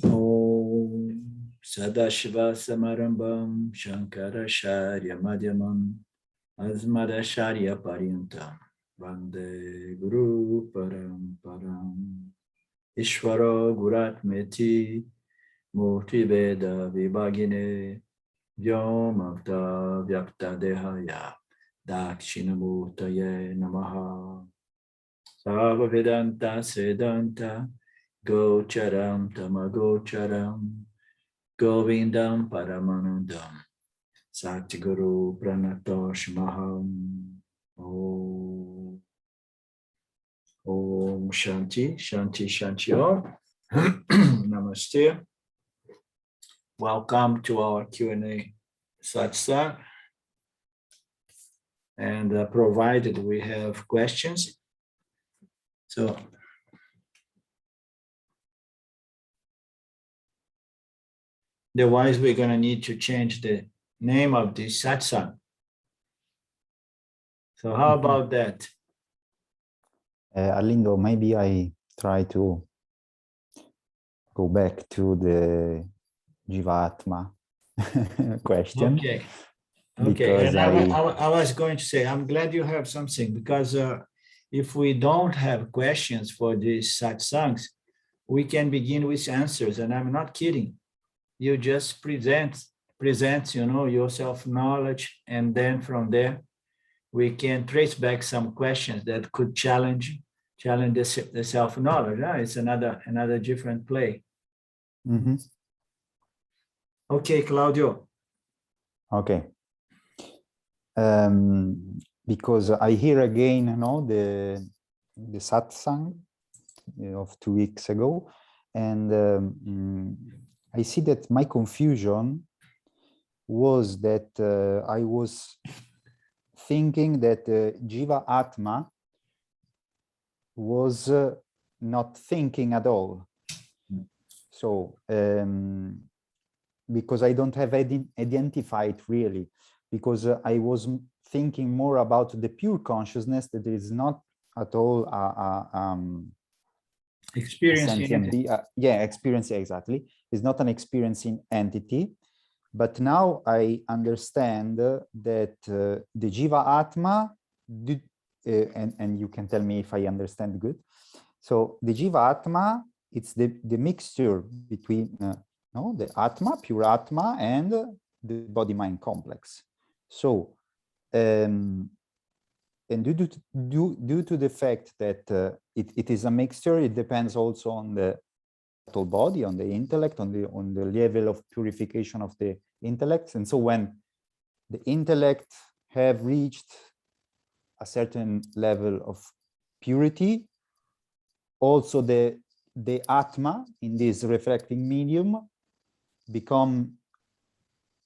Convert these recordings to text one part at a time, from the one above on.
Om Sadashiva Samarambam Shankaracharya Madhyamam Asmadacharya Paryantam Vande Guru Paramparam Ishvaro Guratmeti Murti Veda Vibhagine Vyomavta Vyakta Dehaya Dakshinamurtaye Namaha Sarva Vedanta Sedanta Gocharam Tamagocharam Govindam Paramanandam Satguru Pranatosh Maham Om Om Shanti Shanti Shanti Om Namaste. Welcome to our Q&A Satsang. And provided we have questions, so otherwise we're going to need to change the name of this satsang. So how about that? Arlindo, maybe I try to go back to the Jivatma question. Okay. Okay. And I was going to say, I'm glad you have something, because if we don't have questions for these satsangs, we can begin with answers. And I'm not kidding. You just present, your self-knowledge, and then from there, we can trace back some questions that could challenge the self-knowledge. It's another different play. Mm-hmm. Okay, Claudio. Okay. Because I hear again, the satsang of 2 weeks ago, and I see that my confusion was that I was thinking that Jivatma was not thinking at all. So, because I don't have identified really, because I was thinking more about the pure consciousness that is not at all experiencing. Experience, exactly. It's not an experiencing entity. But now I understand that the Jivatma, and you can tell me if I understand good. So the Jivatma, it's the mixture between the Atma, pure Atma, and the body-mind complex. So, and due to the fact that it is a mixture, it depends also on the body, on the intellect, on the level of purification of the intellect. And so when the intellect have reached a certain level of purity, also the Atma in this reflecting medium become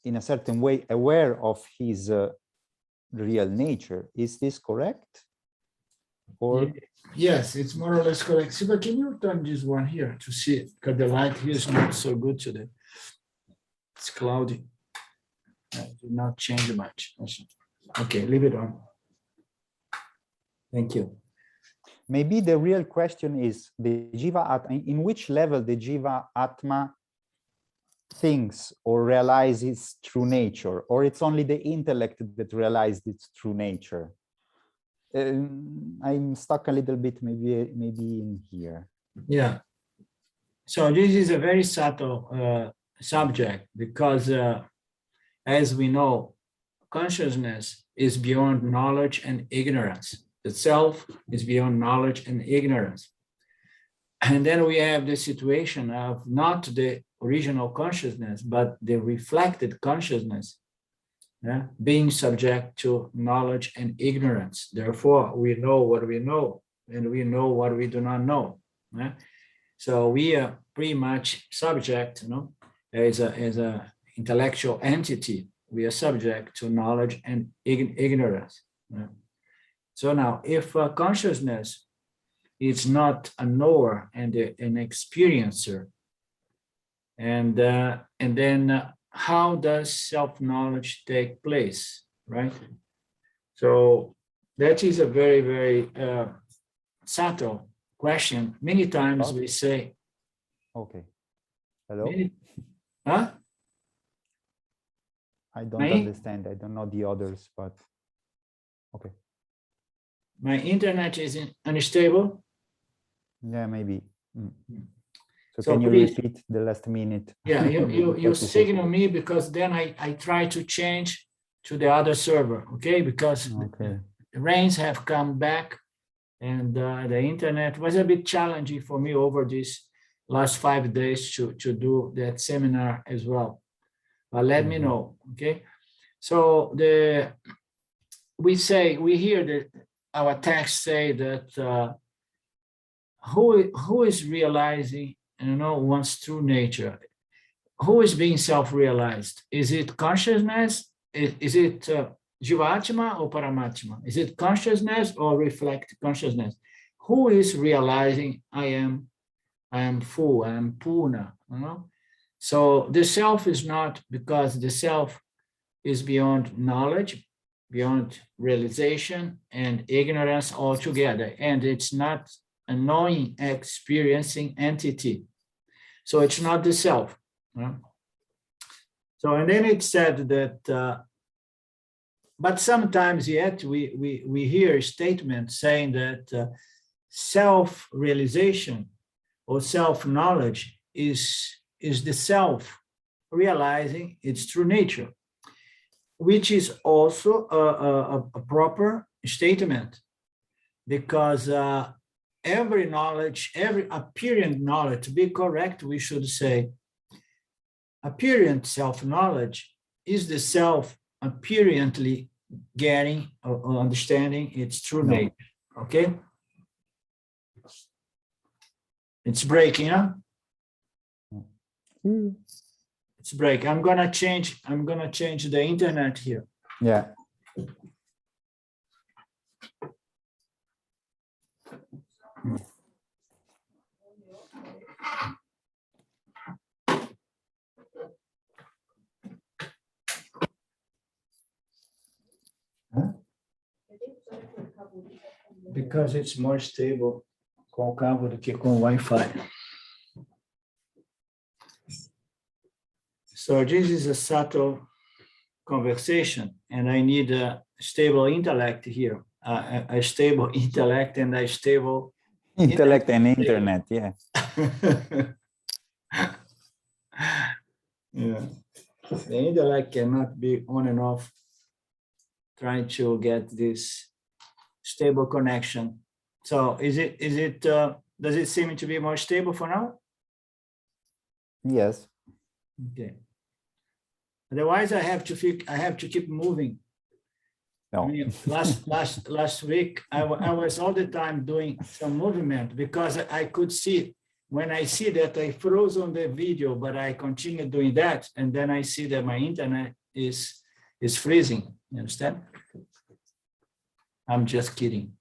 in a certain way aware of his real nature. Is this correct? Or yes, it's more or less correct. Siva, can you turn this one here to see it? Because the light here is not so good today. It's cloudy. It did not change much. Okay, leave it on. Thank you. Maybe the real question is the Jivatma, in which level the Jivatma thinks or realizes its true nature, or it's only the intellect that realized its true nature? I'm stuck a little bit, maybe in here. Yeah. So this is a very subtle subject, because as we know, consciousness is beyond knowledge and ignorance. The self is beyond knowledge and ignorance. And then we have the situation of not the original consciousness, but the reflected consciousness, being subject to knowledge and ignorance. Therefore, we know what we know, and we know what we do not know. So we are pretty much subject, as a intellectual entity, we are subject to knowledge and ignorance. So now, if consciousness is not a knower and an experiencer, and then how does self-knowledge take place, right? So that is a very, very subtle question. Many times we say, okay, Hello? Many, huh? I don't My, understand. I don't know the others, but okay. my internet is unstable. Yeah, maybe. So So can you please, repeat the last minute? yeah, you What you said? signal me, because then I try to change to the other server, okay? Because Okay. the rains have come back, and the internet was a bit challenging for me over these last 5 days to do that seminar as well. But let me know, okay? So we hear that our text say that who is realizing, one's true nature? Who is being self-realized? Is it consciousness? Is it Jivatma or Paramatma? Is it consciousness or reflect consciousness? Who is realizing I am full, I am Purna, So the self is not, because the self is beyond knowledge, beyond realization and ignorance altogether. And it's not a knowing, experiencing entity. So it's not the self. So, and then it said that, but sometimes yet we hear a statement saying that self-realization or self-knowledge is the self realizing its true nature, which is also a proper statement, because every knowledge, every apparent knowledge, to be correct, we should say apparent self-knowledge is the self apparently getting or understanding its true nature, okay? It's breaking, huh? It's break. I'm gonna change the internet here. Yeah. Because it's more stable com o cabo do que com o Wi-Fi. So this is a subtle conversation, and I need a stable intellect here, a stable intellect and a stable Intellect and internet, yeah. Yeah, the intellect cannot be on and off trying to get this stable connection. So does it seem to be more stable for now? Yes. Okay. Otherwise, I have to keep moving. No. I mean, last week, I was all the time doing some movement, because I could see, when I see that I froze on the video, but I continue doing that, and then I see that my internet is freezing. You understand? I'm just kidding.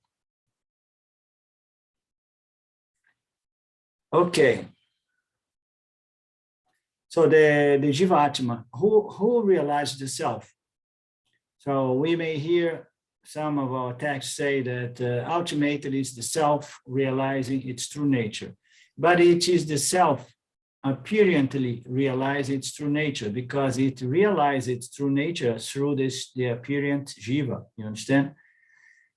Okay. So the Jivatma, who realized the self? So we may hear some of our texts say that ultimately it's the self realizing its true nature, but it is the self apparently realize its true nature, because it realizes its true nature through the apparent Jiva. You understand?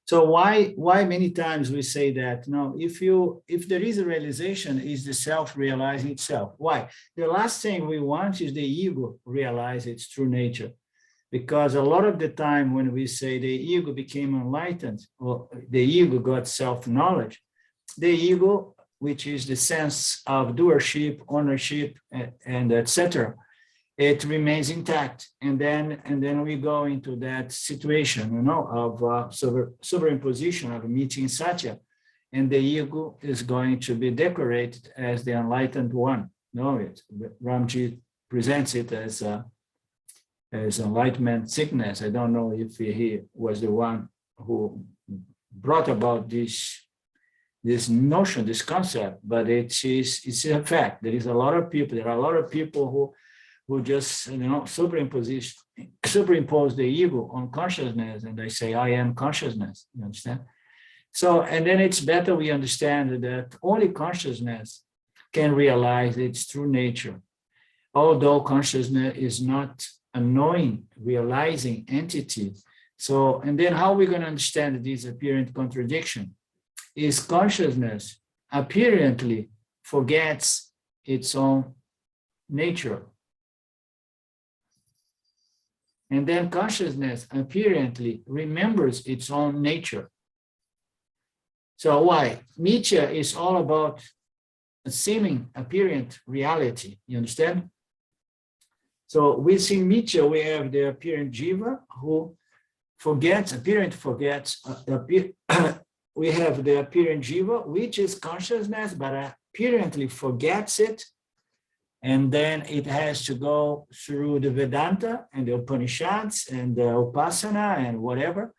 So why many times we say that? No, if there is a realization, is the self realizing itself. Why? The last thing we want is the ego realize its true nature. Because a lot of the time when we say the ego became enlightened, or the ego got self-knowledge, the ego, which is the sense of doership, ownership, and etc., it remains intact. And then we go into that situation, of superimposition of meeting Satya, and the ego is going to be decorated as the enlightened one. Ramji presents it as enlightenment sickness. I don't know if he was the one who brought about this notion, this concept, but it's a fact. There are a lot of people who just superimpose the ego on consciousness, and they say, I am consciousness. You understand? So, and then it's better we understand that only consciousness can realize its true nature. although consciousness is not a knowing, realizing entity. So, and then how are we going to understand this apparent contradiction? Is consciousness apparently forgets its own nature. And then consciousness apparently remembers its own nature. So why? Mithya is all about a seeming apparent reality. You understand? So within Mithya, we have the apparent jiva who forgets, apparent forgets. We have the apparent jiva, which is consciousness, but apparently forgets it. And then it has to go through the Vedanta and the Upanishads and the Upasana and whatever,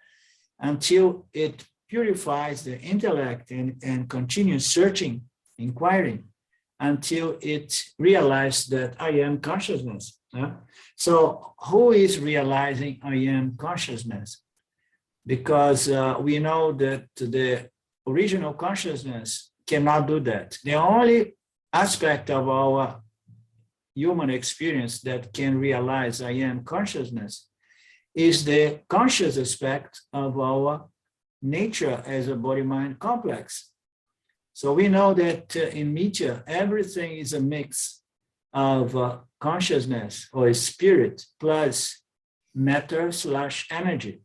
until it purifies the intellect and continues searching, inquiring, until it realizes that I am consciousness. So who is realizing I am consciousness? Because we know that the original consciousness cannot do that. The only aspect of our human experience that can realize I am consciousness is the conscious aspect of our nature as a body-mind complex. So we know that in Mithya, everything is a mix of consciousness or spirit plus matter/energy.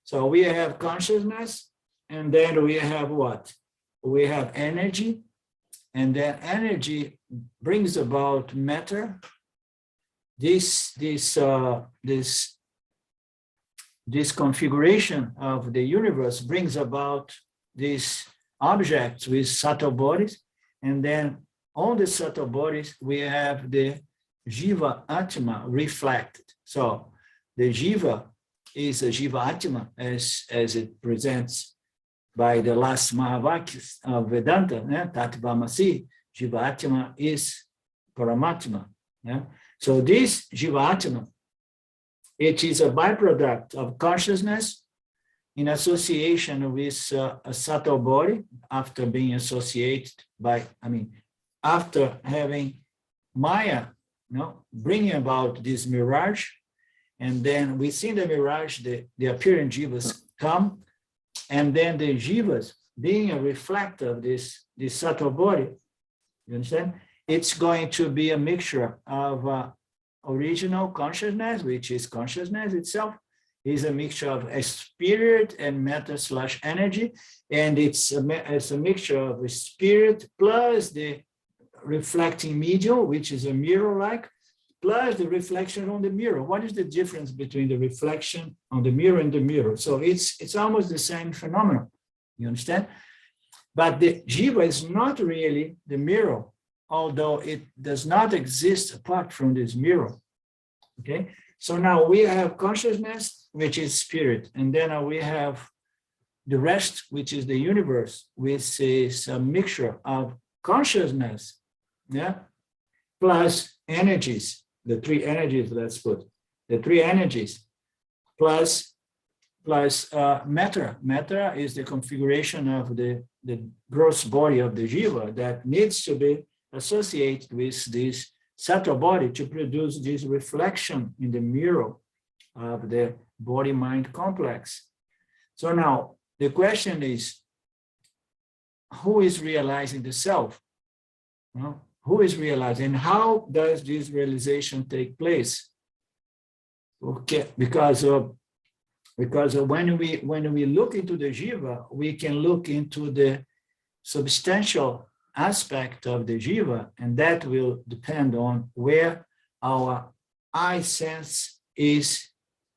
So we have consciousness, and then we have what? We have energy, and then energy brings about matter. This configuration of the universe brings about these objects with subtle bodies, and then on the subtle bodies we have the Jivatma reflected. So the Jiva is a Jivatma as it presents by the last Mahavakyas of Vedanta, Tatvamasi, Jivatma is Paramatma. So this Jivatma, it is a byproduct of consciousness in association with a subtle body after being associated after having Maya, bringing about this mirage. And then within the mirage, the apparent jivas come, and then the jivas, being a reflector of this subtle body, you understand? It's going to be a mixture of original consciousness, which is consciousness itself, is a mixture of a spirit and matter/energy, and it's a mixture of a spirit plus the reflecting medium, which is a mirror-like, plus the reflection on the mirror. What is the difference between the reflection on the mirror and the mirror? So it's almost the same phenomenon, you understand? But the jiva is not really the mirror, although it does not exist apart from this mirror, okay? So now we have consciousness, which is spirit, and then we have the rest, which is the universe, which is a mixture of consciousness, plus energies, the three energies, let's put, the three energies, plus matter. Matter is the configuration of the gross body of the jiva that needs to be associated with this subtle body to produce this reflection in the mirror of the body-mind complex. So now the question is, who is realizing the self? Who is realizing? How does this realization take place? Okay, because when we look into the jiva, we can look into the substantial aspect of the jiva, and that will depend on where our eye sense is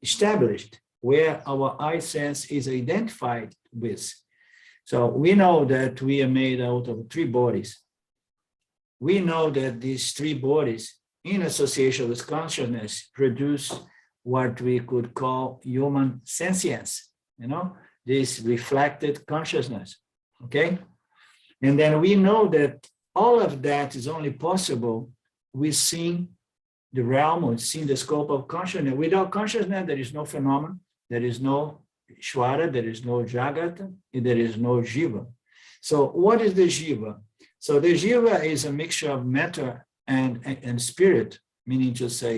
established, where our eye sense is identified with. So we know that we are made out of three bodies. We know that these three bodies, in association with consciousness, produce what we could call human sentience, this reflected consciousness, okay? And then we know that all of that is only possible within the realm, within the scope of consciousness. Without consciousness, there is no phenomenon, there is no Shwara, there is no Jagata, there is no Jiva. So what is the Jiva? So the Jiva is a mixture of matter and spirit. meaning to say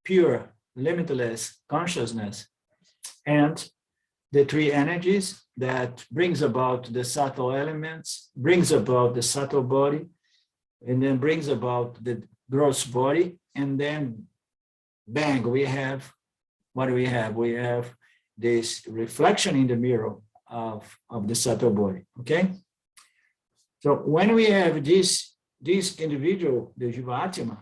pure, limitless consciousness, and the three energies that brings about the subtle elements, brings about the subtle body, and then brings about the gross body, and then bang, we have, what do we have? We have this reflection in the mirror of the subtle body, okay? So when we have this individual, the Jivatma,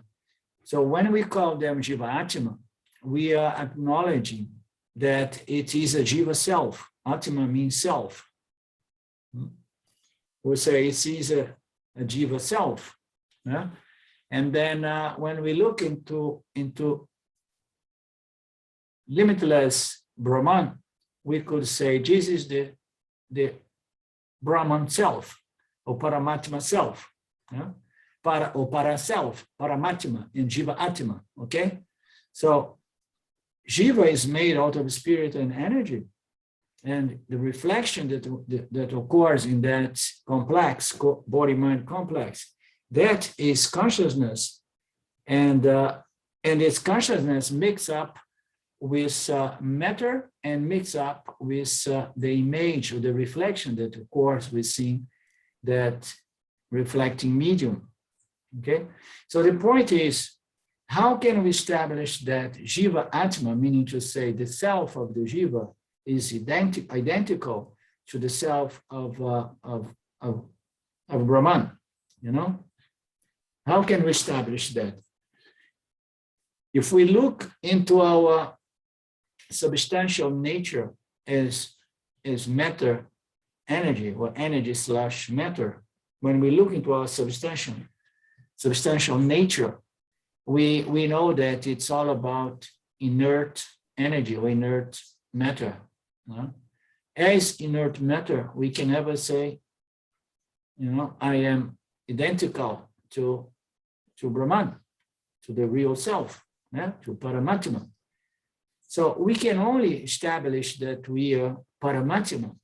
so when we call them Jivatma, we are acknowledging that it is a Jiva self. Atma means self. We say it is a Jiva self. Yeah? And then when we look into limitless Brahman, we could say this is the Brahman self, or Paramatma self. Yeah? Or para self, Paramatma, and Jiva Atma. Okay? So Jiva is made out of spirit and energy. And the reflection that occurs in that complex, body-mind complex, that is consciousness. And its consciousness mixed up with matter and mixed up with the image or the reflection that occurs within that reflecting medium. Okay? So the point is, how can we establish that Jiva Atma, meaning to say the self of the Jiva, is identical to the self of Brahman? You know, how can we establish that? If we look into our substantial nature as matter, energy, or energy / matter, when we look into our substantial nature, we know that it's all about inert energy or inert matter. As inert matter, we can never say, you know, I am identical to Brahman, to the real self, to Paramatma. So we can only establish that we are Paramatma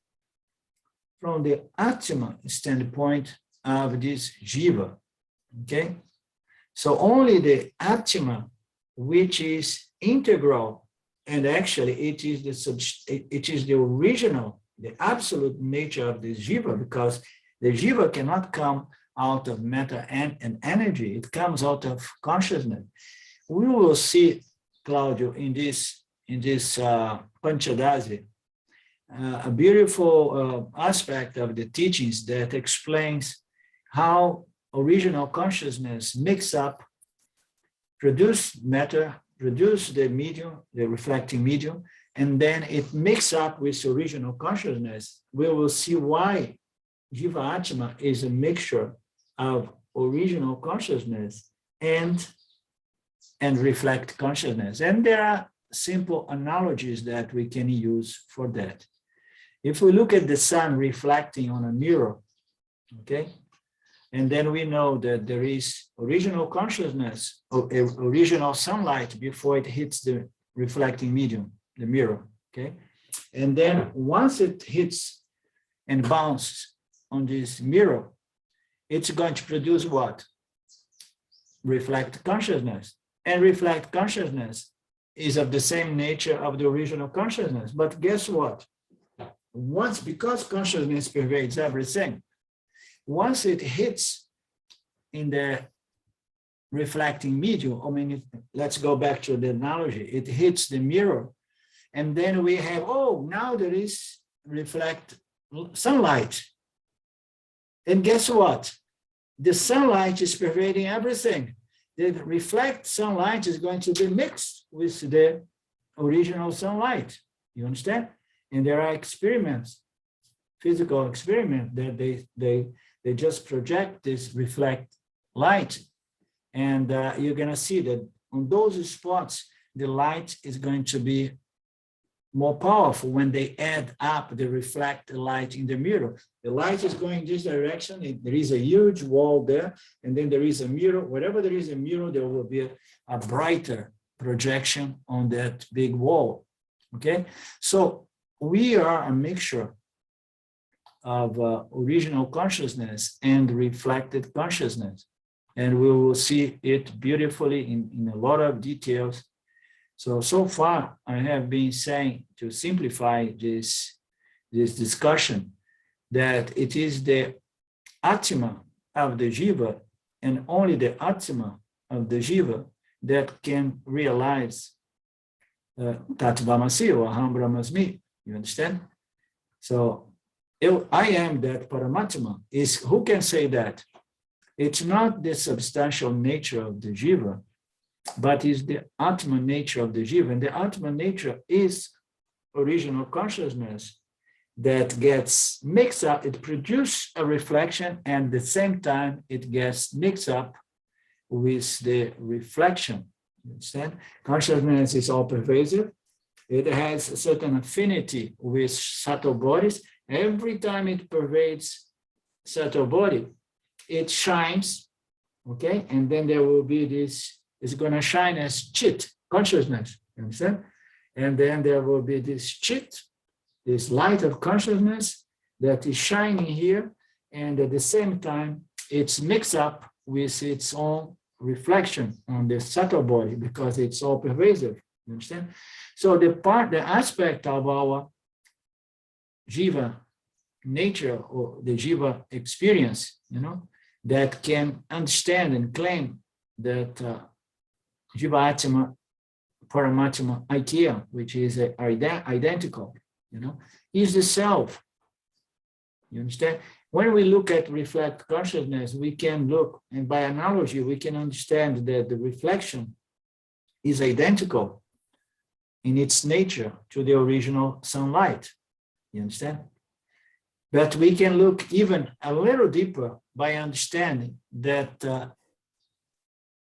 from the Atma standpoint of this Jiva, okay? So only the Atma, which is integral, and actually it is the original, the absolute nature of this Jiva, because the Jiva cannot come out of matter and energy, it comes out of consciousness. We will see, Claudio, in this Panchadasi, a beautiful aspect of the teachings that explains how original consciousness mix up, produce matter, produce the medium, the reflecting medium, and then it mix up with original consciousness. We will see why Jiva Atma is a mixture of original consciousness and reflect consciousness. And there are simple analogies that we can use for that. If we look at the sun reflecting on a mirror, okay, and then we know that there is original consciousness, or original sunlight before it hits the reflecting medium, the mirror, okay? And then once it hits and bounces on this mirror, it's going to produce what? Reflect consciousness. And reflect consciousness is of the same nature of the original consciousness. But guess what? Because consciousness pervades everything, once it hits in the reflecting medium, I mean, let's go back to the analogy, it hits the mirror, and then we have, oh, now there is reflect sunlight. And guess what? The sunlight is pervading everything. The reflect sunlight is going to be mixed with the original sunlight. You understand? And there are experiments, physical experiments, that they just project this reflect light. And you're going to see that on those spots, the light is going to be more powerful when they add up the reflect light in the mirror. The light is going this direction. There is a huge wall there, and then there is a mirror. Wherever there is a mirror, there will be a brighter projection on that big wall. Okay, so we are a mixture of original consciousness and reflected consciousness. and we will see it beautifully in a lot of details. So far, I have been saying, to simplify this discussion, that it is the Atma of the Jiva, and only the Atma of the Jiva, that can realize Tat Vamasi or Aham Brahmasmi. You understand? So I am that Paramatma. Is who can say that? It's not the substantial nature of the Jiva, but is the Atma nature of the Jiva. And the Atma nature is original consciousness that gets mixed up. It produces a reflection, and at the same time, it gets mixed up with the reflection. You understand? Consciousness is all pervasive. It has a certain affinity with subtle bodies. Every time it pervades subtle body, it shines, okay? And then there will be this, it's going to shine as chit, consciousness, you understand? And then there will be this chit, this light of consciousness that is shining here, and at the same time, it's mixed up with its own reflection on the subtle body, because it's all pervasive, you understand? So the aspect of our Jiva nature, or the Jiva experience, that can understand and claim that Jivatma Paramatma idea, which is identical, is the self. You understand? When we look at reflect consciousness, we can look, and by analogy, we can understand that the reflection is identical in its nature to the original sunlight. You understand? But we can look even a little deeper by understanding that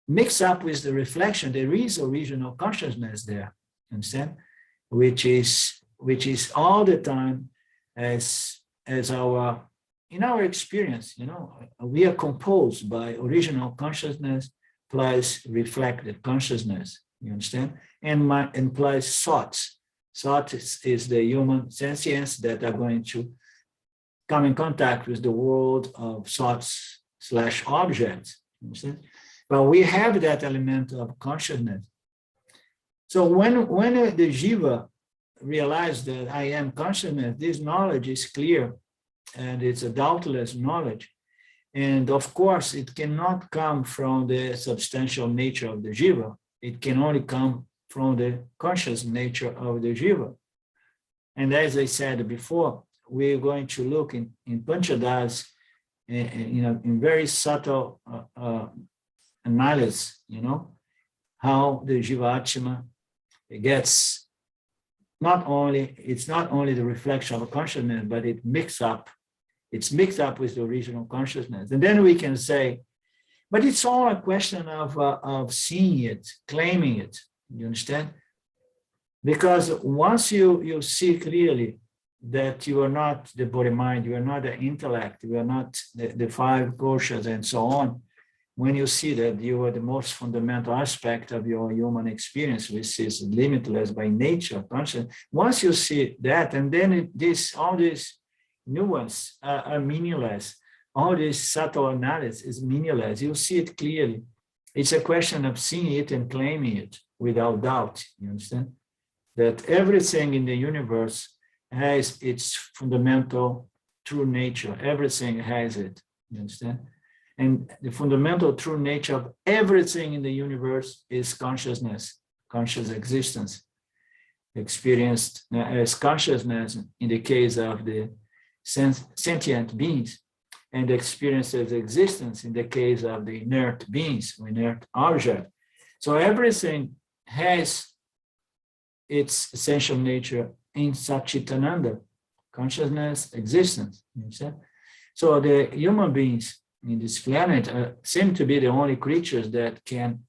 mixed up with the reflection, there is original consciousness there, understand? Which is all the time as in our experience, we are composed by original consciousness plus reflected consciousness, you understand? And plus thoughts. Thoughts is the human sentience that are going to come in contact with the world of thoughts / objects, you understand? But we have that element of consciousness. So when the Jiva realizes that I am consciousness, this knowledge is clear, and it's a doubtless knowledge. And of course, it cannot come from the substantial nature of the Jiva. It can only come from the conscious nature of the Jiva. And as I said before, we're going to look in Panchadas, in very subtle analysis, how the Jivatma gets it's not only the reflection of consciousness, but it's mixed up with the original consciousness. And then we can say, but it's all a question of seeing it, claiming it, you understand? Because once you see clearly that you are not the body mind, you are not the intellect, you are not the five koshas and so on, when you see that you are the most fundamental aspect of your human experience, which is limitless by nature, conscious, once you see that, and then all these nuances are meaningless, all this subtle analysis is meaningless, you see it clearly. It's a question of seeing it and claiming it without doubt, you understand? That everything in the universe has its fundamental true nature. Everything has it, you understand? And the fundamental true nature of everything in the universe is consciousness, conscious existence, experienced as consciousness in the case of the sentient beings, and experienced as existence in the case of the inert beings, inert object. So everything has its essential nature in Satchitananda, consciousness, existence. You understand? So the human beings in this planet seem to be the only creatures that can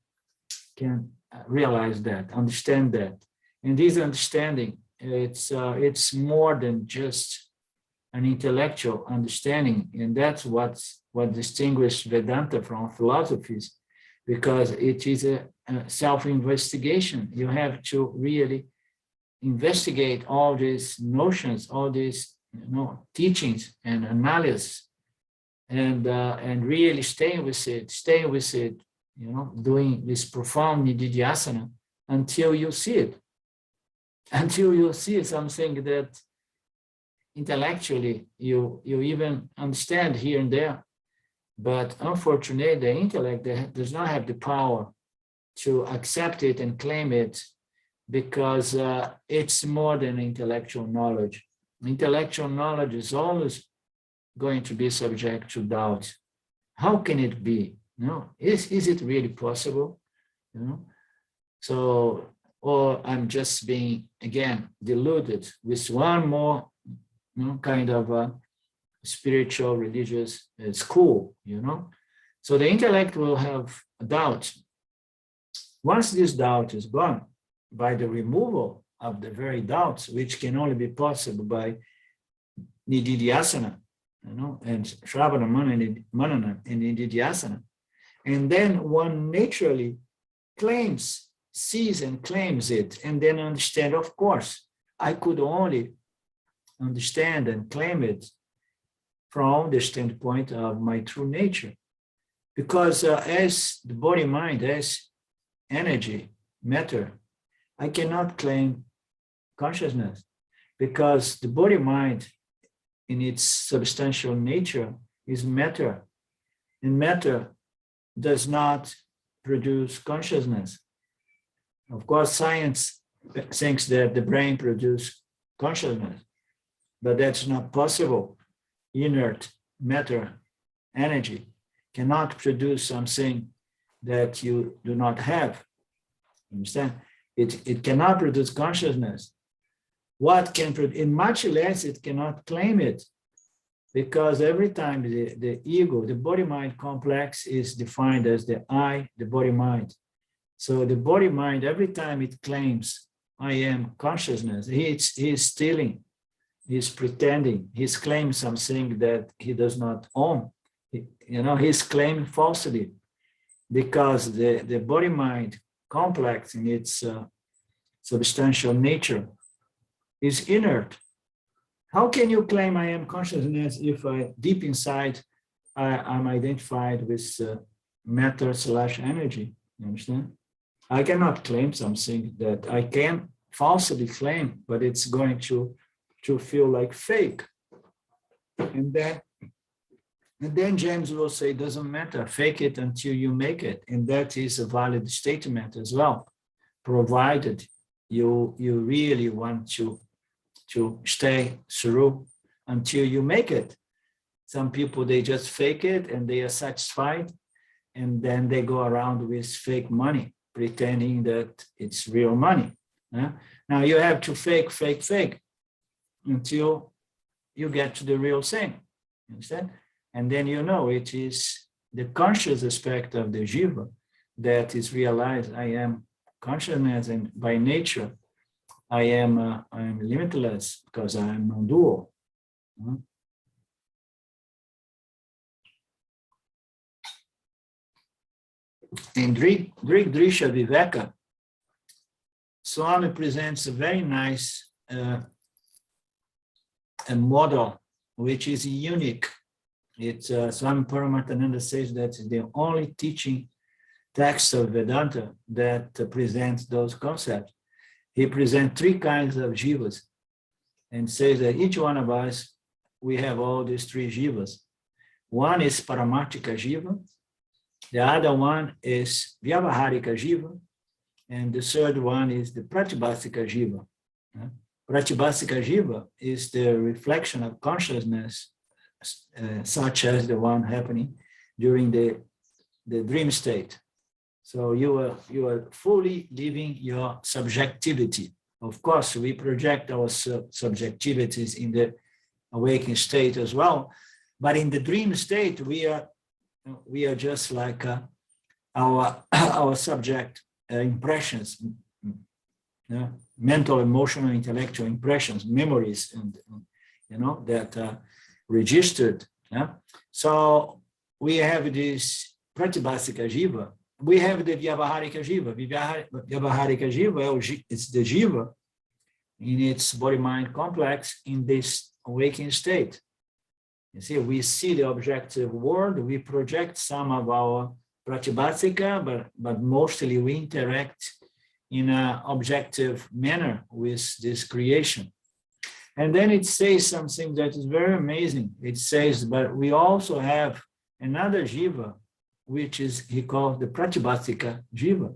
realize that, understand that. And this understanding, it's more than just an intellectual understanding, and that's what distinguishes Vedanta from philosophies, because it is a self-investigation. You have to really investigate all these notions, all these teachings and analysis and really staying with it, doing this profound nididhyasana until you see it, until you see something that intellectually you even understand here and there. But unfortunately, the intellect does not have the power to accept it and claim it, because it's more than intellectual knowledge. Intellectual knowledge is always going to be subject to doubt. How can it be? Is it really possible? So, or I'm just being, again, deluded with one more kind of spiritual, religious school, So the intellect will have a doubt. Once this doubt is gone, by the removal of the very doubts, which can only be possible by nididhyasana, and shravana, manana, and nididhyasana, and then one naturally sees and claims it, and then understand, of course, I could only understand and claim it from the standpoint of my true nature. Because as the body-mind, as energy, matter, I cannot claim consciousness, because the body-mind in its substantial nature is matter, and matter does not produce consciousness. Of course, science thinks that the brain produces consciousness, but that's not possible. Inert matter, energy, cannot produce something that you do not have. Understand? It cannot produce consciousness. What can produce, in much less, it cannot claim it, because every time the ego, the body-mind complex, is defined as the I, the body-mind. So the body-mind, every time it claims I am consciousness, he's stealing, he's pretending, he's claiming something that he does not own. He's claiming falsity, because the body-mind complex in its substantial nature is inert. How can you claim I am consciousness if deep inside I'm identified with matter/energy? You understand? I cannot claim something that I can falsely claim, but it's going to feel like fake. And then James will say, doesn't matter, fake it until you make it. And that is a valid statement as well, provided you really want to stay through until you make it. Some people, they just fake it and they are satisfied, and then they go around with fake money, pretending that it's real money. Now you have to fake until you get to the real thing. Understand? And then it is the conscious aspect of the jiva that is realized. I am consciousness, and by nature I am limitless, because I am non-dual. In Drig Drisha Viveka, Swami presents a very nice a model which is unique. It's Swami Paramatma says that it's the only teaching text of Vedanta that presents those concepts. He presents three kinds of jivas and says that each one of us, we have all these three jivas. One is Paramartika jiva, the other one is Vyavaharika jiva, and the third one is the Pratibhasika jiva. Pratibhasika jiva is the reflection of consciousness, such as the one happening during the dream state. So you are fully living your subjectivity. Of course, we project our subjectivities in the awakened state as well, but in the dream state, we are just like our subject impressions, mental, emotional, intellectual impressions, memories, and that are registered. So we have this Pratibhasika jiva. We have the Vyavaharika jiva. Vyavaharika jiva, it's the jiva in its body-mind complex in this awakened state. You see, we see the objective world, we project some of our pratibhasika, but mostly we interact in an objective manner with this creation. And then it says something that is very amazing. It says, but we also have another jiva, which is, he calls the pratibhasika jiva.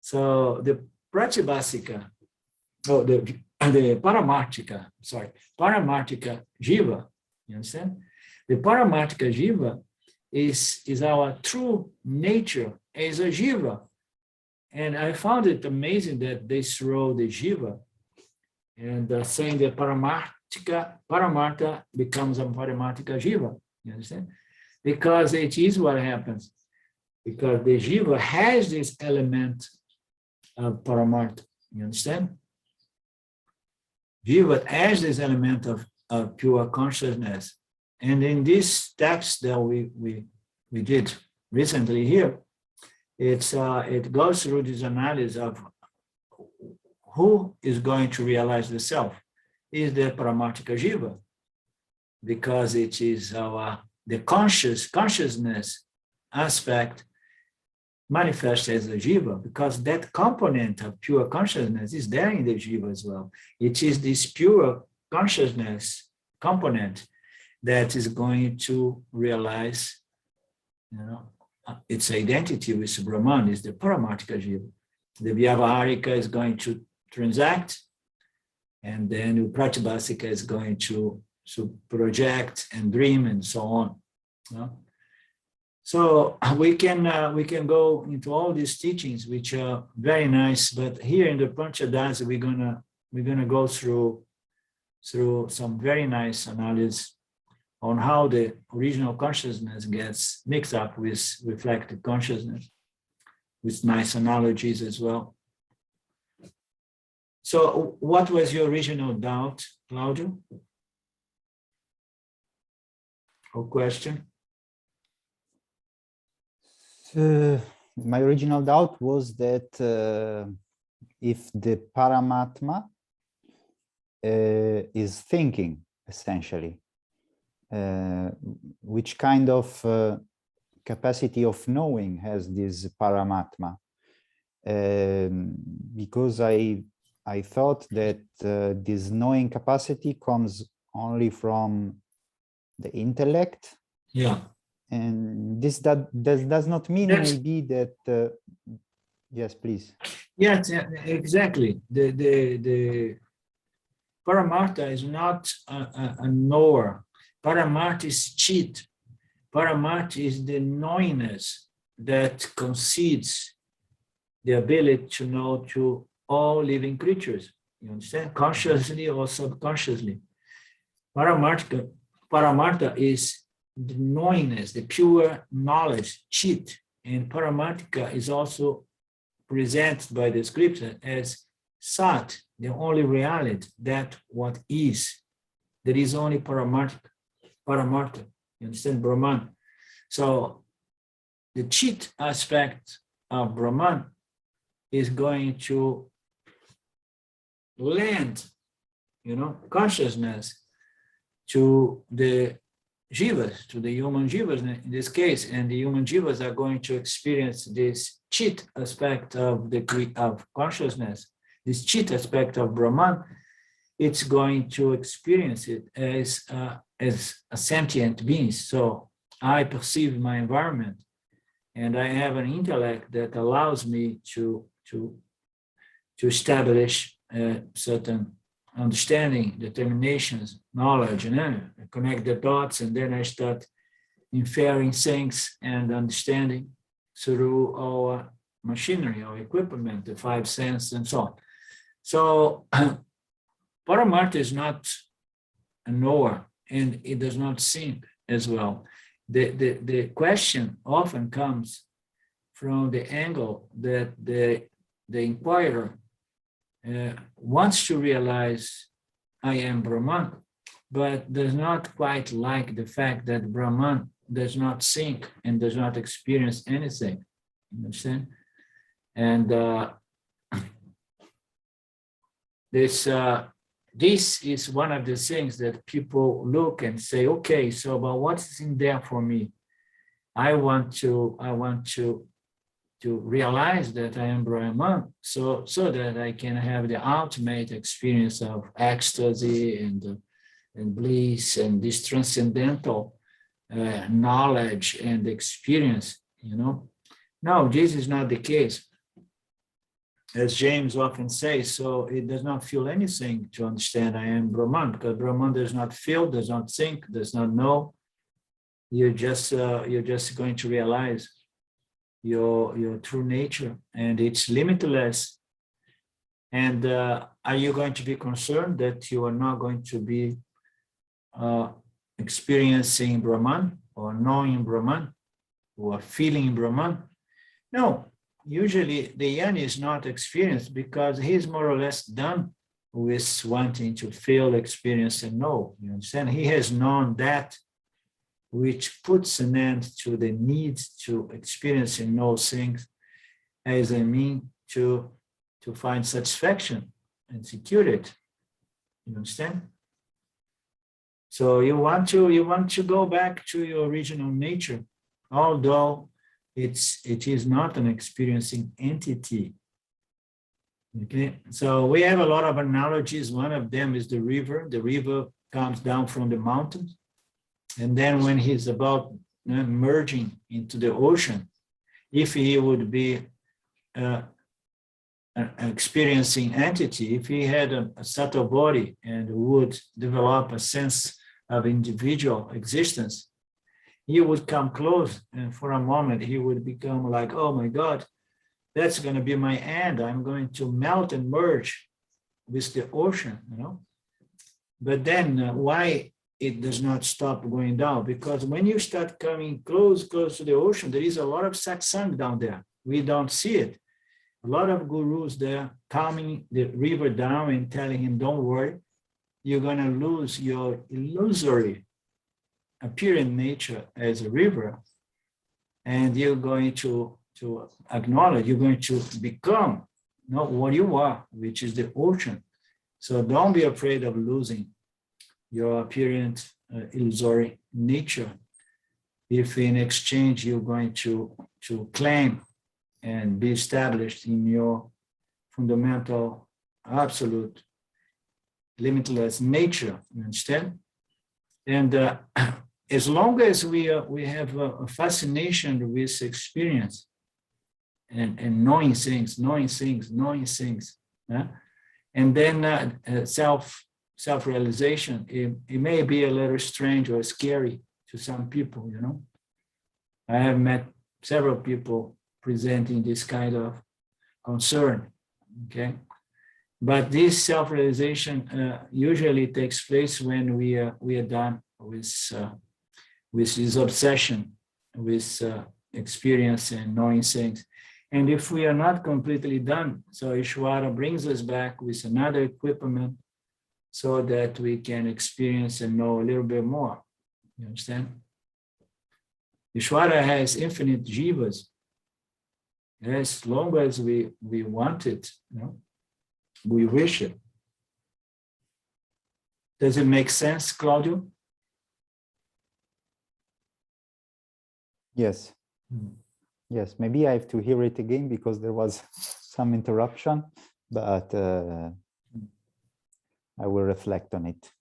So the pratibhasika, the paramartika jiva, you understand? The paramartika jiva is our true nature as a jiva. And I found it amazing that they throw the jiva and saying that paramarta becomes a paramartika jiva, you understand? Because it is what happens. Because the jiva has this element of paramarta, you understand? Jiva has this element of pure consciousness. And in this text that we did recently here, it goes through this analysis of who is going to realize the self. Is the paramartika jiva, because it is the consciousness aspect manifest as a jiva, because that component of pure consciousness is there in the jiva as well. It is this pure consciousness component that is going to realize, its identity with Brahman, is the paramartika jiva. The Vyavaharika is going to transact, and then the pratibhasika is going to project and dream and so on. So we can go into all these teachings, which are very nice. But here in the Panchadasa, we're gonna go through some very nice analysis on how the original consciousness gets mixed up with reflected consciousness, with nice analogies as well. So what was your original doubt, Claudio? Or question? My original doubt was that if the Paramatma is thinking, essentially, which kind of capacity of knowing has this Paramatma? Because I thought that this knowing capacity comes only from the intellect. Yeah. And this does not mean maybe that, yes, please. Yes, exactly. The Paramartha is not a knower. Paramartha is chit. Paramartha is the knowingness that concedes the ability to know to all living creatures. You understand? Consciously or subconsciously. Paramartha is the knowingness, the pure knowledge, chit. And Paramartika is also presented by the scripture as Sat, the only reality, that what is. There is only Paramarta. You understand? Brahman. So the chit aspect of Brahman is going to lend, consciousness to the jivas, to the human jivas in this case, and the human jivas are going to experience this chit aspect of consciousness, this chit aspect of Brahman. It's going to experience it as a sentient being. So I perceive my environment, and I have an intellect that allows me to establish certain understanding, determinations, knowledge, and then connect the dots, and then I start inferring things and understanding through our machinery, our equipment, the five senses, and so on. So Paramartha is not a knower, and it does not think as well. The question often comes from the angle that the inquirer wants to realize I am Brahman, but does not quite like the fact that Brahman does not think and does not experience anything. You understand? And this this is one of the things that people look and say, okay, so but what's in there for me? I want to realize that I am Brahman, so that I can have the ultimate experience of ecstasy and bliss and this transcendental knowledge and experience. No, this is not the case. As James often says, so it does not feel anything to understand I am Brahman, because Brahman does not feel, does not think, does not know. You're just going to realize your true nature, and it's limitless. And are you going to be concerned that you are not going to be experiencing Brahman or knowing Brahman or feeling Brahman? No, usually the Yan is not experienced because he's more or less done with wanting to feel, experience, and know. You understand? He has known that which puts an end to the need to experience and know things as a mean to find satisfaction and security. You understand? So you want to go back to your original nature, although it is not an experiencing entity. Okay, so we have a lot of analogies. One of them is the river. The river comes down from the mountains, and then when he's about merging into the ocean, if he would be an experiencing entity, if he had a subtle body and would develop a sense of individual existence, he would come close, and for a moment he would become like, oh my God, that's going to be my end. I'm going to melt and merge with the ocean, But then why it does not stop going down? Because when you start coming close to the ocean, there is a lot of satsang down there. We don't see it. A lot of gurus there calming the river down and telling him, don't worry, you're going to lose your illusory apparent nature as a river, and you're going to acknowledge, you're going to become what you are, which is the ocean. So don't be afraid of losing your apparent illusory nature if in exchange you're going to claim and be established in your fundamental, absolute, limitless nature. You understand? And as long as we have a fascination with experience and knowing things, and then self-realization, it may be a little strange or scary to some people, I have met several people presenting this kind of concern, okay? But this self-realization usually takes place when we are done with this obsession with experience and knowing things. And if we are not completely done, so Ishvara brings us back with another equipment so that we can experience and know a little bit more. You understand? Ishvara has infinite jivas. As long as we want it, we wish it. Does it make sense, Claudio? Yes. Yes, maybe I have to hear it again because there was some interruption, but I will reflect on it.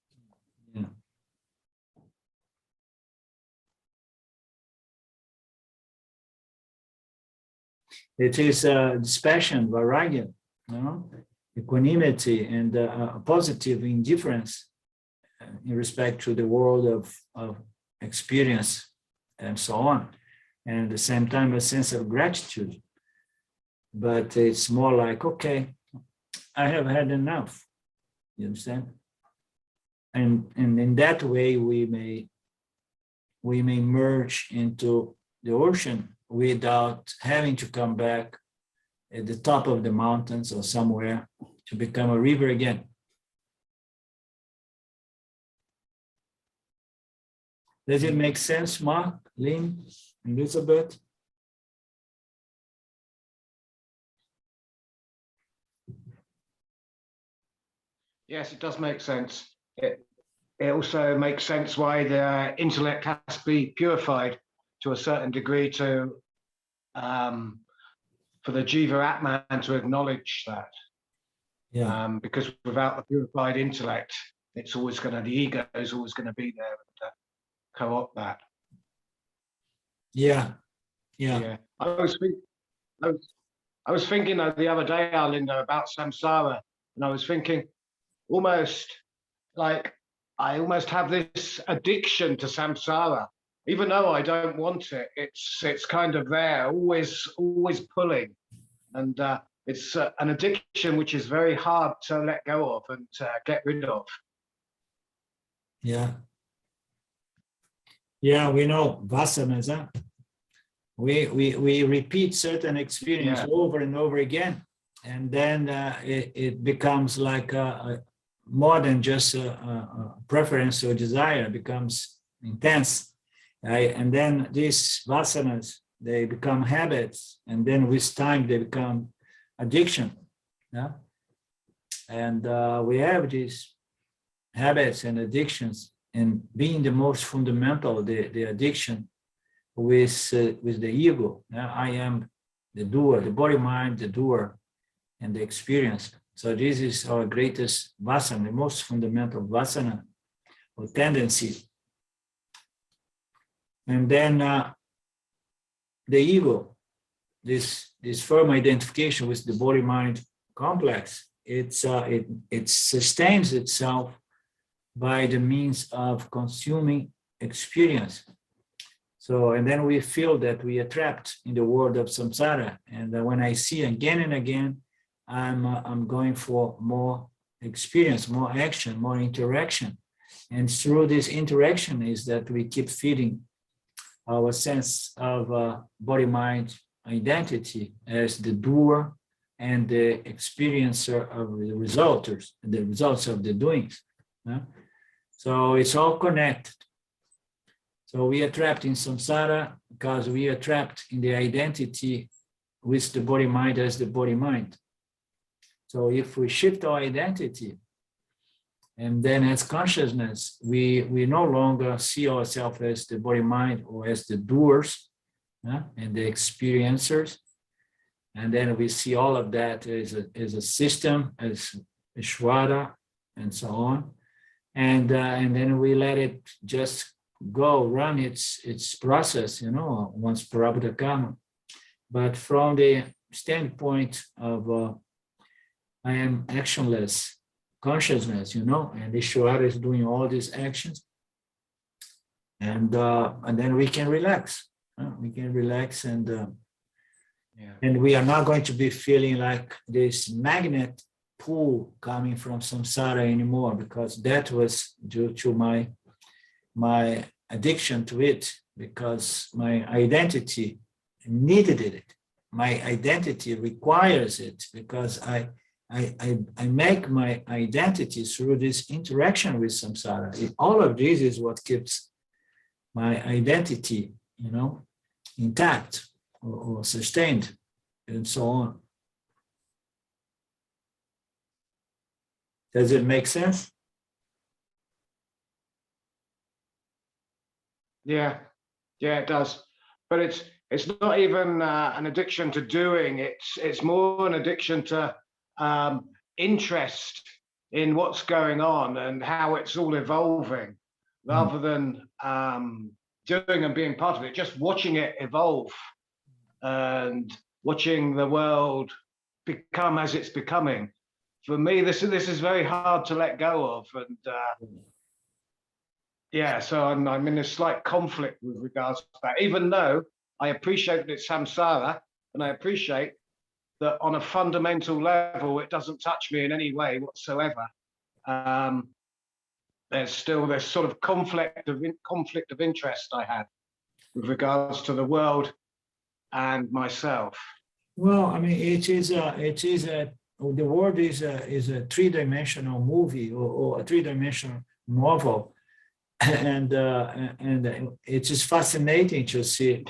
Yeah. It is dispassion, vairagya, equanimity, and a positive indifference in respect to the world of experience and so on. And at the same time, a sense of gratitude. But it's more like, okay, I have had enough. You understand? And in that way, we may merge into the ocean without having to come back at the top of the mountains or somewhere to become a river again. Does it make sense, Mark, Lynn, Elizabeth? Yes, it does make sense. It also makes sense why the intellect has to be purified to a certain degree to for the Jivatma to acknowledge that. Yeah. Because without the purified intellect, it's always going to, the ego is always going to be there and co-opt that. Yeah. Yeah. I was thinking the other day, Arlinda, about samsara, and I was thinking almost like I almost have this addiction to samsara, even though I don't want it. It's kind of there, always pulling, and it's an addiction which is very hard to let go of and get rid of. Yeah. Yeah, we know vasanas, huh? We repeat certain experience over and over again, and then it becomes like more than just a preference or desire. It becomes intense, right? And then these vasanas, they become habits, and then with time they become addiction. Yeah, and we have these habits and addictions, and being the most fundamental, the addiction with the ego. I am the doer, the body, mind, the doer, and the experience. So this is our greatest vasana, the most fundamental vasana or tendency. And then the ego, this firm identification with the body, mind complex, it sustains itself by the means of consuming experience. So, and then we feel that we are trapped in the world of samsara. And when I see again and again, I'm going for more experience, more action, more interaction. And through this interaction is that we keep feeding our sense of body-mind identity as the doer and the experiencer of the results of the doings. So it's all connected. So we are trapped in samsara because we are trapped in the identity with the body-mind as the body-mind. So if we shift our identity, and then as consciousness, we no longer see ourselves as the body-mind or as the doers and the experiencers. And then we see all of that as a system, as Ishvara, and so on. And then we let it just go run its process, once prarabdha karma. But from the standpoint of I am actionless consciousness, and Ishvara is doing all these actions, and then we can relax. We can relax, and we are not going to be feeling like this magnet pull coming from samsara anymore, because that was due to my addiction to it, because my identity needed it. My identity requires it, because I make my identity through this interaction with samsara. All of this is what keeps my identity, intact or sustained, and so on. Does it make sense? Yeah, it does. But it's not even an addiction to doing. It's more an addiction to interest in what's going on and how it's all evolving, rather than doing and being part of it. Just watching it evolve and watching the world become as it's becoming. For me, this is very hard to let go of, and so I'm in a slight conflict with regards to that, even though I appreciate that it's samsara, and I appreciate that on a fundamental level, it doesn't touch me in any way whatsoever. There's still this sort of conflict of interest I have with regards to the world and myself. Well, I mean, the world is a three-dimensional movie or a three-dimensional novel, and it is fascinating to see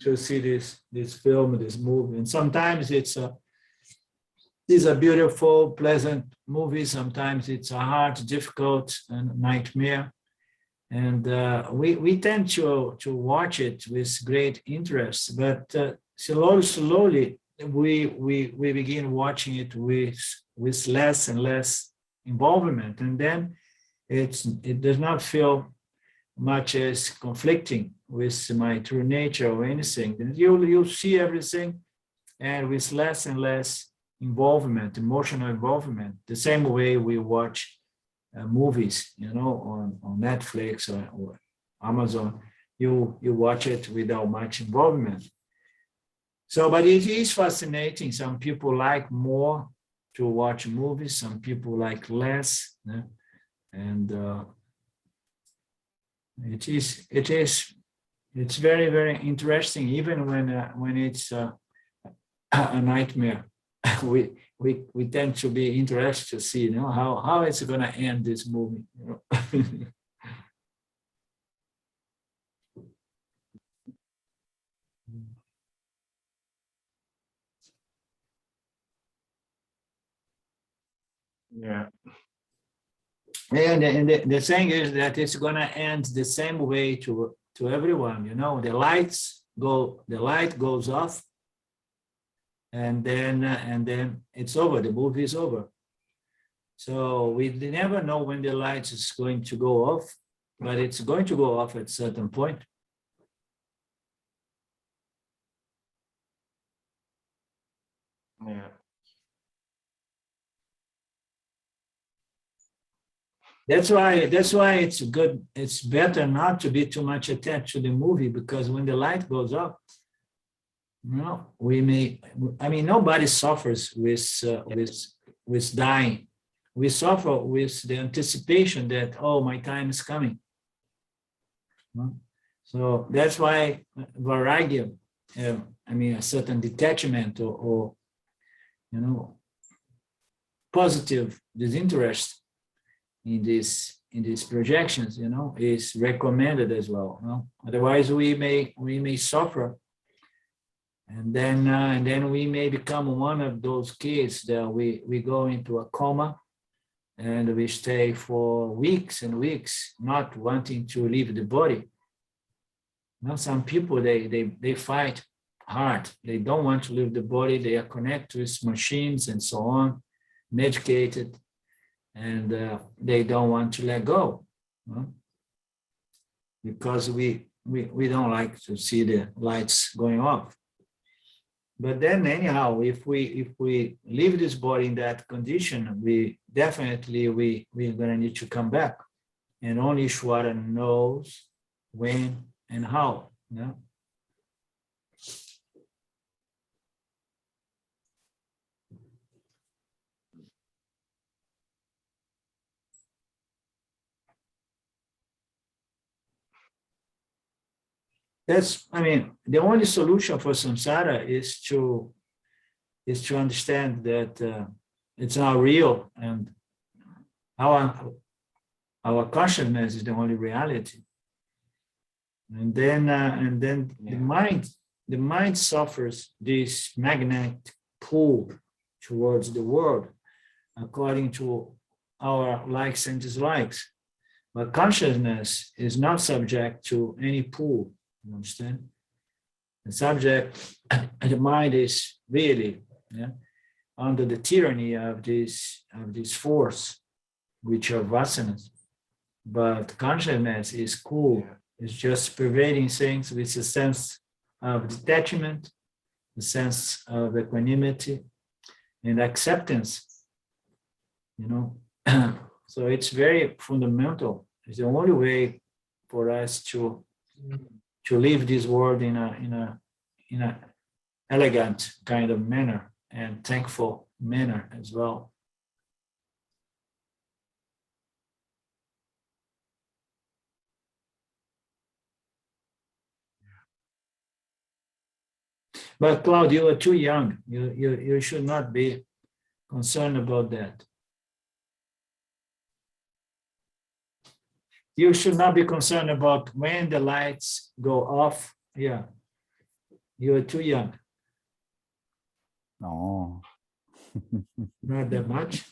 this film, this movie. And sometimes it's these are beautiful, pleasant movies. Sometimes it's a hard, difficult, and nightmare. And we tend to watch it with great interest, but slowly we begin watching it with less and less involvement, and then it does not feel much as conflicting with my true nature or anything. You'll see everything, and with less and less involvement, emotional involvement, the same way we watch movies, on Netflix or Amazon. You watch it without much involvement. So, but it is fascinating. Some people like more to watch movies, some people like less, and it's very, very interesting, even when it's a nightmare. we tend to be interested to see, how it's going to end this movie. Yeah. And the thing is that it's going to end the same way to everyone. The light goes off, and then it's over. The movie is over. So we never know when the light is going to go off, but it's going to go off at a certain point. Yeah. That's why it's good. It's better not to be too much attached to the movie, because when the light goes off, nobody suffers with dying. We suffer with the anticipation that, oh, my time is coming. So that's why vairagya, a certain detachment or positive disinterest in these projections, is recommended as well. Otherwise, we may suffer, and then we may become one of those kids that we go into a coma, and we stay for weeks and weeks not wanting to leave the body. Some people they fight hard. They don't want to leave the body. They are connected with machines and so on, medicated, and they don't want to let go, because we don't like to see the lights going off. But then anyhow, if we leave this body in that condition, we're going to need to come back, and only Ishvara knows when and how. The only solution for samsara is to understand that it's not real, and our consciousness is the only reality. And then the mind suffers this magnetic pull towards the world according to our likes and dislikes. But consciousness is not subject to any pull. You understand? The subject, the mind is really under the tyranny of this force, which are vasanas. But consciousness is cool. It's just pervading things with a sense of detachment, a sense of equanimity and acceptance. So it's very fundamental. It's the only way for us to live this world in a elegant kind of manner and thankful manner as well. But Claude, you are too young. You should not be concerned about that. You should not be concerned about when the lights go off. Yeah, you are too young. No. Not that much.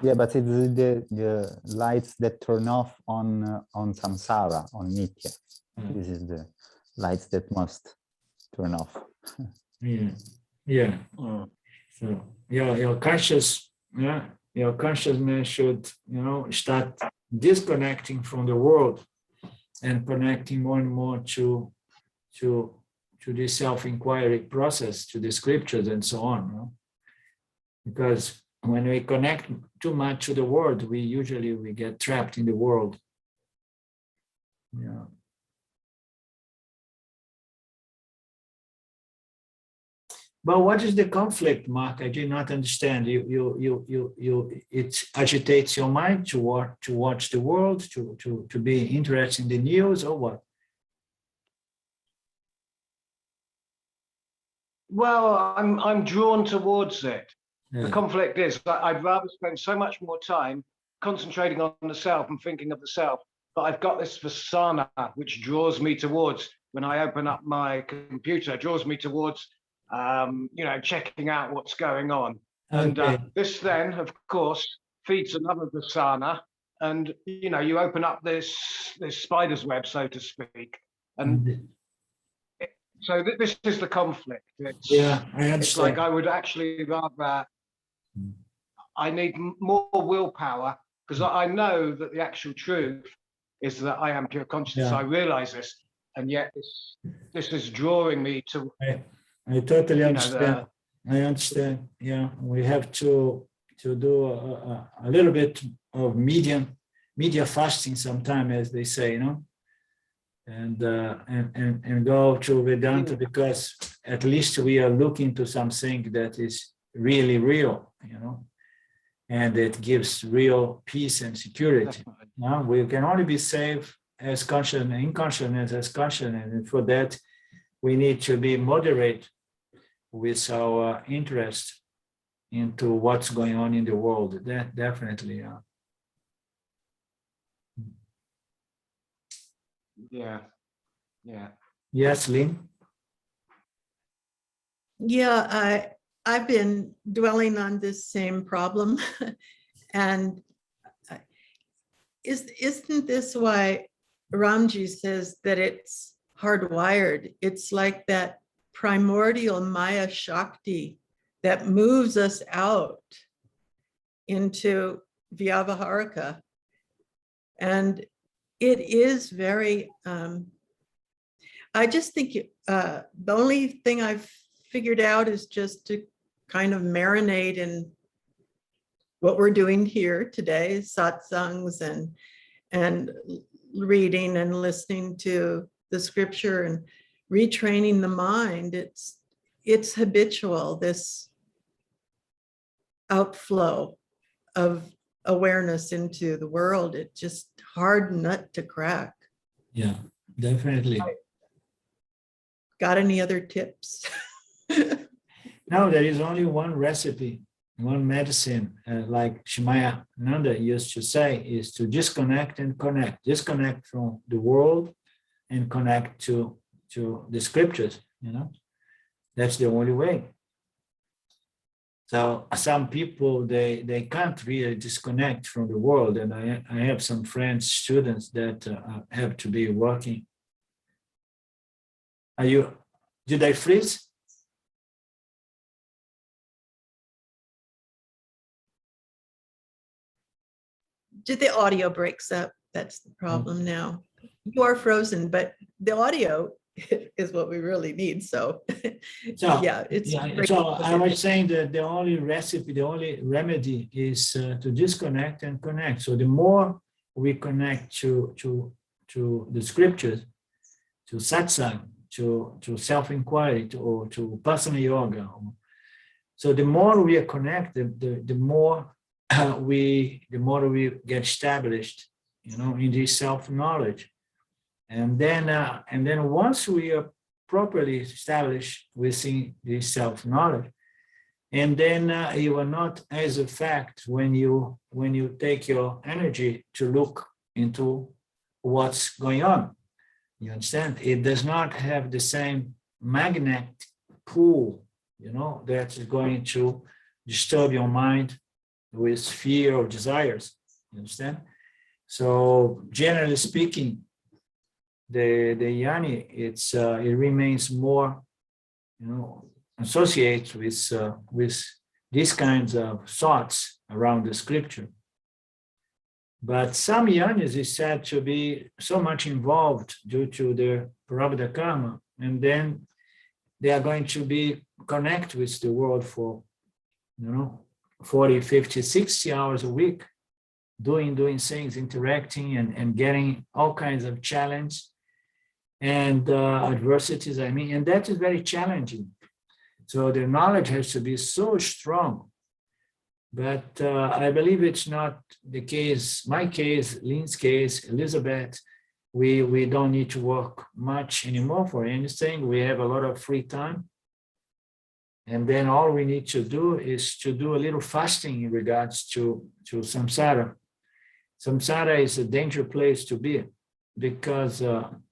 Yeah, but it's the lights that turn off on samsara, on nitya. This is the lights that must turn off. Yeah, yeah. So your conscious, yeah, your consciousness should, start disconnecting from the world and connecting more and more to the self-inquiry process, to the scriptures and so on. Because when we connect too much to the world, we get trapped in the world. Yeah. But what is the conflict, Mark? I did not understand. It agitates your mind to watch the world, to be interested in the news, or what? Well, I'm drawn towards it. Yeah. The conflict is that I'd rather spend so much more time concentrating on the self and thinking of the self, but I've got this vasana which draws me towards, when I open up my computer, draws me towards checking out what's going on. And Okay. this then, of course, feeds another vasana, and you open up this spider's web, so to speak, and so this is the conflict. Yeah, I understand. It's like I would actually rather, I need more willpower, because I know that the actual truth is that I am pure consciousness. Yeah. I realize this, and yet this is drawing me to. I totally understand. I understand. Yeah, we have to do a little bit of media fasting sometime, as they say, and go to Vedanta, because at least we are looking to something that is really real, and it gives real peace and security. Now we can only be safe as conscious and in consciousness as conscious, and for that we need to be moderate with our interest into what's going on in the world. That definitely. Yeah. Yes, Lynn. Yeah, I've been dwelling on this same problem, and isn't this why Ramji says that it's hardwired? It's like that primordial Maya Shakti that moves us out into Vyavaharika. And it is very, I just think the only thing I've figured out is just to kind of marinate in what we're doing here today, satsangs and reading and listening to the scripture and retraining the mind. It's habitual, this outflow of awareness into the world. It's just hard nut to crack. Yeah, definitely. Got any other tips? No, there is only one recipe, one medicine, like Shimaya Nanda used to say, is to disconnect and connect. Disconnect from the world and connect to the scriptures, That's the only way. So some people, they can't really disconnect from the world. And I have some friends, students that have to be working. Did I freeze? The audio breaks up. That's the problem now. You are frozen, but the audio is what we really need. So yeah, it's so I was saying that the only recipe, the only remedy is to disconnect and connect. So the more we connect to the scriptures, to satsang, to self-inquiry, or to personal yoga. So the more we are connected, the more we get established, in this self-knowledge. And then once we are properly established within this self-knowledge, and then you are not as a fact when you take your energy to look into what's going on. You understand? It does not have the same magnet pull, that is going to disturb your mind with fear or desires. You understand? So generally speaking, the yani, it remains more, associated with these kinds of thoughts around the scripture. But some yanis is said to be so much involved due to their prarabdha karma, and then they are going to be connect with the world for 40, 50, 60 hours a week, doing things, interacting and getting all kinds of challenge and adversities, and that is very challenging. So the knowledge has to be so strong. But I believe it's not the case, my case, Lynn's case, Elizabeth. We don't need to work much anymore for anything. We have a lot of free time. And then all we need to do is to do a little fasting in regards to samsara. Samsara is a dangerous place to be, because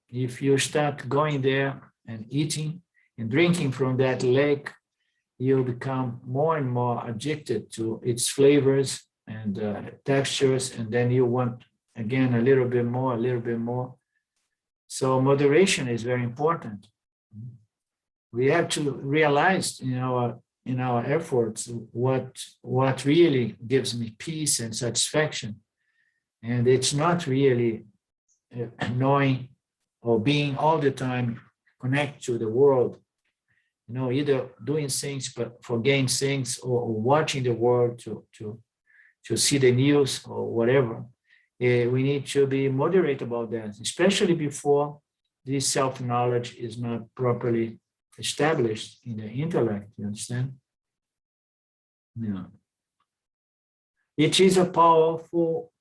if you start going there and eating and drinking from that lake, you become more and more addicted to its flavors and textures, and then you want, again, a little bit more. So moderation is very important. We have to realize in our efforts what really gives me peace and satisfaction. And it's not really knowing or being all the time connected to the world, either doing things but forgetting things, or watching the world to see the news or whatever. We need to be moderate about that, especially before this self-knowledge is not properly established in the intellect, you understand? Yeah. It is a powerful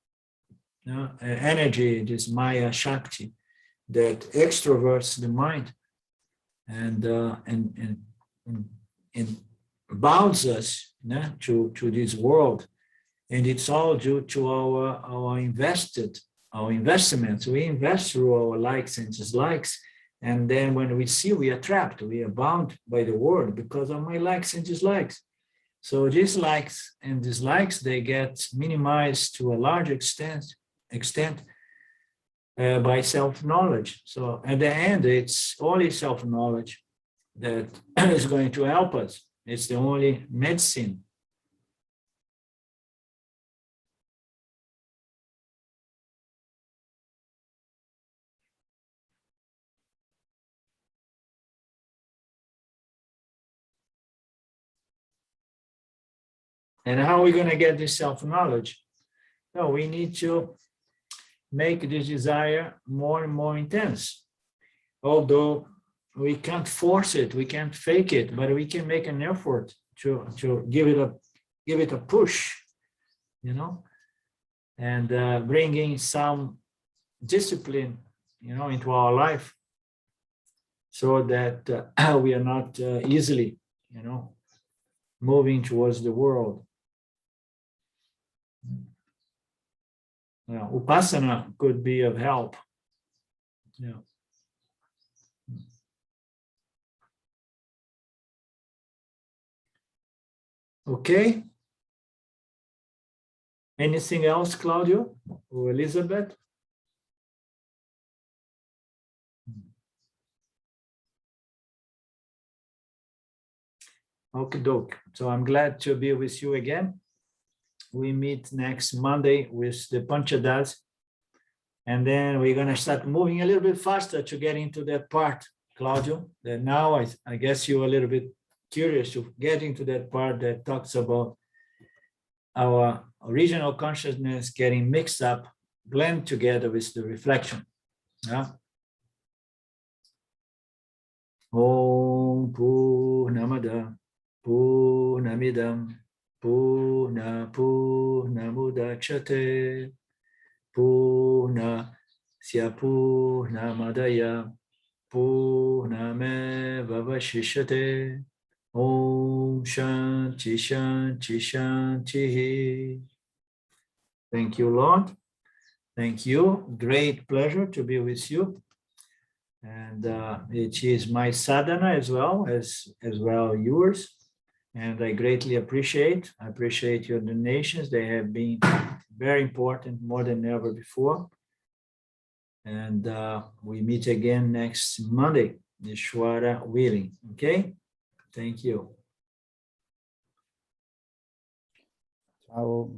energy, this Maya Shakti, that extroverts the mind and bounds us to this world. And it's all due to our investments. We invest through our likes and dislikes. And then when we see, we are trapped, we are bound by the world because of my likes and dislikes. So these likes and dislikes, they get minimized to a large extent by self-knowledge. So at the end, it's only self-knowledge that is going to help us. It's the only medicine. And how are we going to get this self-knowledge? No, we need to make this desire more and more intense. Although we can't force it, we can't fake it, but we can make an effort to give it a push, and bringing some discipline, into our life, so that we are not easily, moving towards the world. Upasana could be of help. Yeah. Okay. Anything else, Claudio or Elizabeth? Okay, doke. So I'm glad to be with you again. We meet next Monday with the Panchadas, and then we're going to start moving a little bit faster to get into that part, Claudio. That now I guess you're a little bit curious to get into that part that talks about our original consciousness getting mixed up, blend together with the reflection. Yeah. Om Purnamada Purnamidam Purnamudachyate Purnasya Purnamadaya Purnamevavashishyate. Om Shanti Shanti Shanti. Thank you, Lord. Thank you. Great pleasure to be with you. and it is my sadhana as well as yours. And I greatly appreciate your donations. They have been very important, more than ever before. And we meet again next Monday, Ishwara willing. Okay, thank you. Ciao.